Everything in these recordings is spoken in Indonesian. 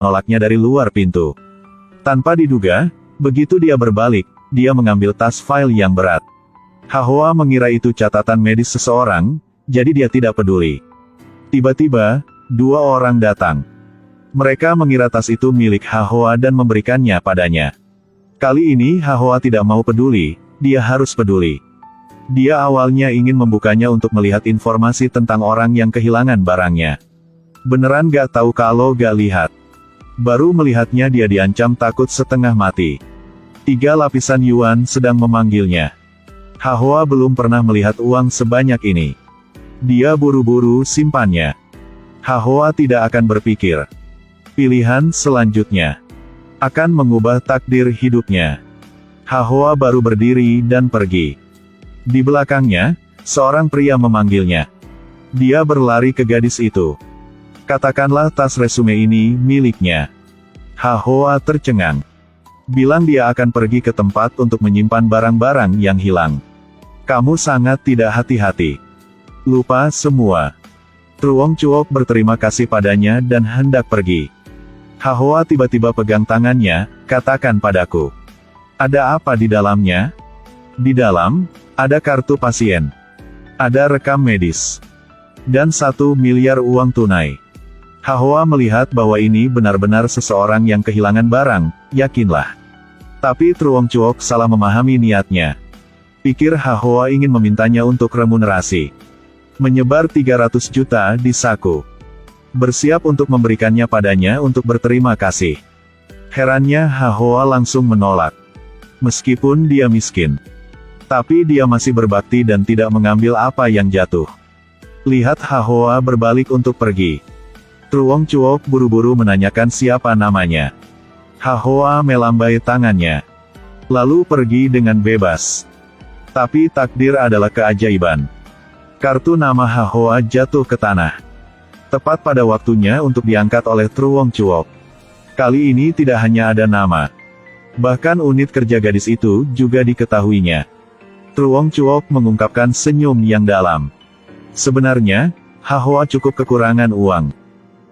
menolaknya dari luar pintu. Tanpa diduga, begitu dia berbalik, dia mengambil tas file yang berat. Hahoa mengira itu catatan medis seseorang, jadi dia tidak peduli. Tiba-tiba, dua orang datang. Mereka mengira tas itu milik Hahoa dan memberikannya padanya. Kali ini Hahoa tidak mau peduli, dia harus peduli. Dia awalnya ingin membukanya untuk melihat informasi tentang orang yang kehilangan barangnya. Beneran gak tahu kalau gak lihat. Baru melihatnya dia diancam takut setengah mati. 3 lapisan Yuan sedang memanggilnya. Hahoa belum pernah melihat uang sebanyak ini. Dia buru-buru simpannya. Hahoa tidak akan berpikir. Pilihan selanjutnya akan mengubah takdir hidupnya. Hahoa baru berdiri dan pergi. Di belakangnya, seorang pria memanggilnya. Dia berlari ke gadis itu. Katakanlah tas resume ini miliknya. Hahoa tercengang. Bilang dia akan pergi ke tempat untuk menyimpan barang-barang yang hilang. Kamu sangat tidak hati-hati. Lupa semua. Truong Chuok berterima kasih padanya dan hendak pergi. Hahoa tiba-tiba pegang tangannya, katakan padaku. Ada apa di dalamnya? Di dalam, ada kartu pasien. Ada rekam medis. Dan 1 miliar uang tunai. Hahoa melihat bahwa ini benar-benar seseorang yang kehilangan barang, yakinlah. Tapi Truong Chuok salah memahami niatnya. Pikir Hahoa ingin memintanya untuk remunerasi. Menyebar 300 juta di saku. Bersiap untuk memberikannya padanya untuk berterima kasih. Herannya Hahoa langsung menolak. Meskipun dia miskin. Tapi dia masih berbakti dan tidak mengambil apa yang jatuh. Lihat Hahoa berbalik untuk pergi. Truong Chuok buru-buru menanyakan siapa namanya. Hahoa melambai tangannya. Lalu pergi dengan bebas. Tapi takdir adalah keajaiban. Kartu nama Hahoa jatuh ke tanah. Tepat pada waktunya untuk diangkat oleh Truong Chuok. Kali ini tidak hanya ada nama. Bahkan unit kerja gadis itu juga diketahuinya. Truong Chuok mengungkapkan senyum yang dalam. Sebenarnya, Hahoa cukup kekurangan uang.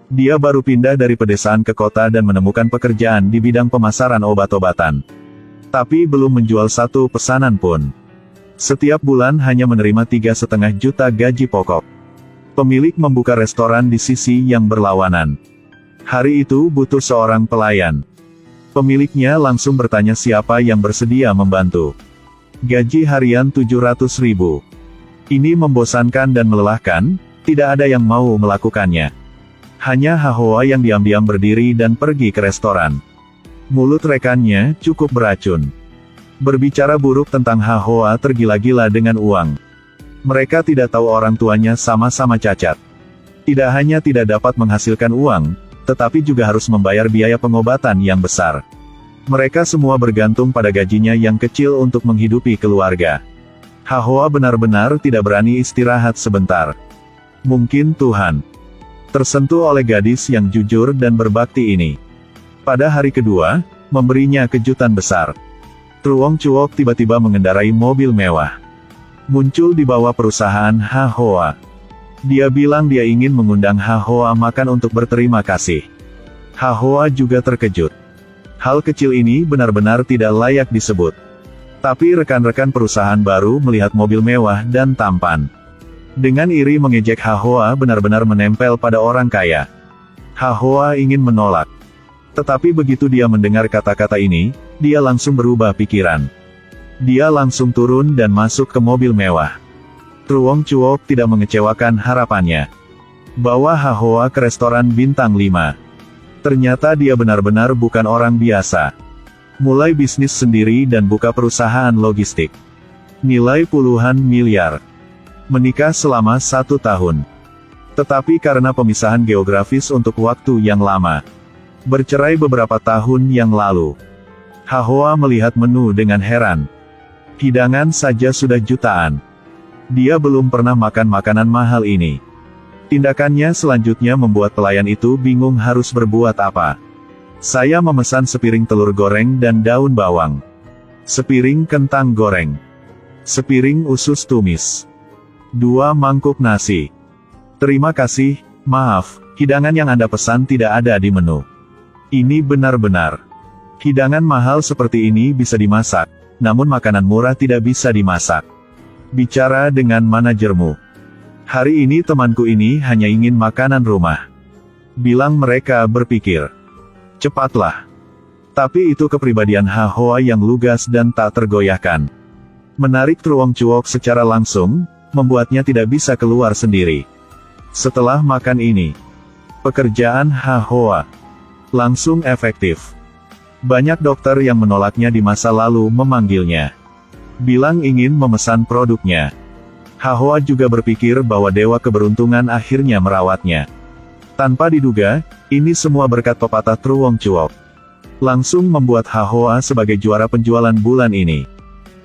Dia baru pindah dari pedesaan ke kota dan menemukan pekerjaan di bidang pemasaran obat-obatan. Tapi belum menjual 1 pesanan pun. Setiap bulan hanya menerima 3,5 juta gaji pokok. Pemilik membuka restoran di sisi yang berlawanan. Hari itu butuh seorang pelayan. Pemiliknya langsung bertanya siapa yang bersedia membantu. Gaji harian 700.000. Ini membosankan dan melelahkan, tidak ada yang mau melakukannya. Hanya Hahoa yang diam-diam berdiri dan pergi ke restoran. Mulut rekannya cukup beracun. Berbicara buruk tentang Hahoa tergila-gila dengan uang. Mereka tidak tahu orang tuanya sama-sama cacat. Tidak hanya tidak dapat menghasilkan uang, tetapi juga harus membayar biaya pengobatan yang besar. Mereka semua bergantung pada gajinya yang kecil untuk menghidupi keluarga. Hahoa benar-benar tidak berani istirahat sebentar. Mungkin Tuhan tersentuh oleh gadis yang jujur dan berbakti ini. Pada hari kedua, memberinya kejutan besar. Truong Chuok tiba-tiba mengendarai mobil mewah. Muncul di bawah perusahaan Hahoa. Dia bilang dia ingin mengundang Hahoa makan untuk berterima kasih. Hahoa juga terkejut. Hal kecil ini benar-benar tidak layak disebut. Tapi rekan-rekan perusahaan baru melihat mobil mewah dan tampan. Dengan iri mengejek Hahoa benar-benar menempel pada orang kaya. Hahoa ingin menolak. Tetapi begitu dia mendengar kata-kata ini, dia langsung berubah pikiran. Dia langsung turun dan masuk ke mobil mewah. Truong Chuok tidak mengecewakan harapannya. Bawa Hahoa ke restoran bintang 5. Ternyata dia benar-benar bukan orang biasa. Mulai bisnis sendiri dan buka perusahaan logistik. Nilai puluhan miliar. Menikah selama 1 tahun. Tetapi karena pemisahan geografis untuk waktu yang lama. Bercerai beberapa tahun yang lalu. Hahoa melihat menu dengan heran. Hidangan saja sudah jutaan. Dia belum pernah makan makanan mahal ini. Tindakannya selanjutnya membuat pelayan itu bingung harus berbuat apa. Saya memesan sepiring telur goreng dan daun bawang. Sepiring kentang goreng. Sepiring usus tumis. 2 mangkuk nasi. Terima kasih, maaf, hidangan yang Anda pesan tidak ada di menu. Ini benar-benar. Hidangan mahal seperti ini bisa dimasak, namun makanan murah tidak bisa dimasak. Bicara dengan manajermu. Hari ini temanku ini hanya ingin makanan rumah. Bilang mereka berpikir. Cepatlah. Tapi itu kepribadian Ha Hoa yang lugas dan tak tergoyahkan. Menarik Truong Chuok secara langsung, membuatnya tidak bisa keluar sendiri. Setelah makan ini, pekerjaan Ha Hoa langsung efektif. Banyak dokter yang menolaknya di masa lalu memanggilnya. Bilang ingin memesan produknya. Ha Hoa juga berpikir bahwa dewa keberuntungan akhirnya merawatnya. Tanpa diduga, ini semua berkat pepatah Truong Chuok. Langsung membuat Ha Hoa sebagai juara penjualan bulan ini.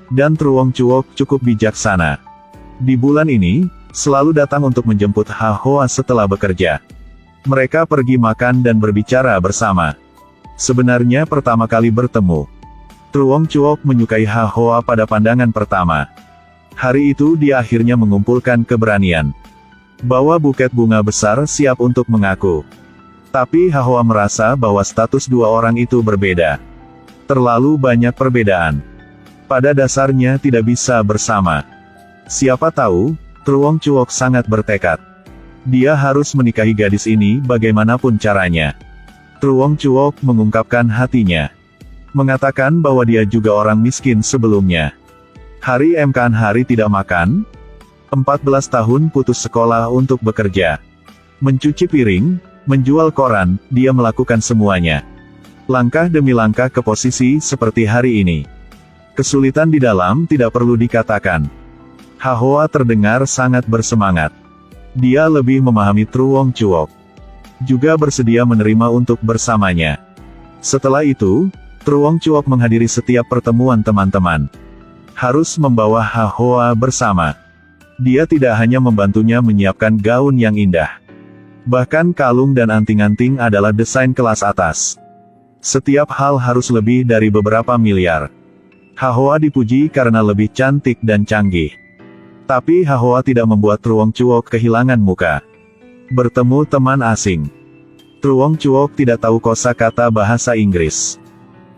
Dan Truong Chuok cukup bijaksana. Di bulan ini, selalu datang untuk menjemput Ha Hoa setelah bekerja. Mereka pergi makan dan berbicara bersama. Sebenarnya pertama kali bertemu, Truong Chuok menyukai Ha Hoa pada pandangan pertama. Hari itu dia akhirnya mengumpulkan keberanian. Bawa buket bunga besar siap untuk mengaku. Tapi Ha Hoa merasa bahwa status dua orang itu berbeda. Terlalu banyak perbedaan. Pada dasarnya tidak bisa bersama. Siapa tahu, Truong Chuok sangat bertekad. Dia harus menikahi gadis ini bagaimanapun caranya. Truong Chuok mengungkapkan hatinya. Mengatakan bahwa dia juga orang miskin sebelumnya. Hari MKan hari tidak makan. 14 tahun putus sekolah untuk bekerja. Mencuci piring, menjual koran, dia melakukan semuanya. Langkah demi langkah ke posisi seperti hari ini. Kesulitan di dalam tidak perlu dikatakan. Ha Hoa terdengar sangat bersemangat. Dia lebih memahami Truong Chuok. Juga bersedia menerima untuk bersamanya. Setelah itu, Truong Chuok menghadiri setiap pertemuan teman-teman. Harus membawa Ha Hoa bersama. Dia tidak hanya membantunya menyiapkan gaun yang indah. Bahkan kalung dan anting-anting adalah desain kelas atas. Setiap hal harus lebih dari beberapa miliar. Ha Hoa dipuji karena lebih cantik dan canggih. Tapi Ha Hoa tidak membuat Truong Chuok kehilangan muka. Bertemu teman asing. Truong Chuok tidak tahu kosakata bahasa Inggris.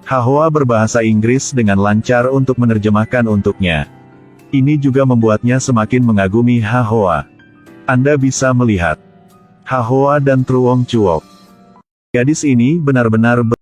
Ha Hoa berbahasa Inggris dengan lancar untuk menerjemahkan untuknya. Ini juga membuatnya semakin mengagumi Ha Hoa. Anda bisa melihat Ha Hoa dan Truong Chuok. Gadis ini benar-benar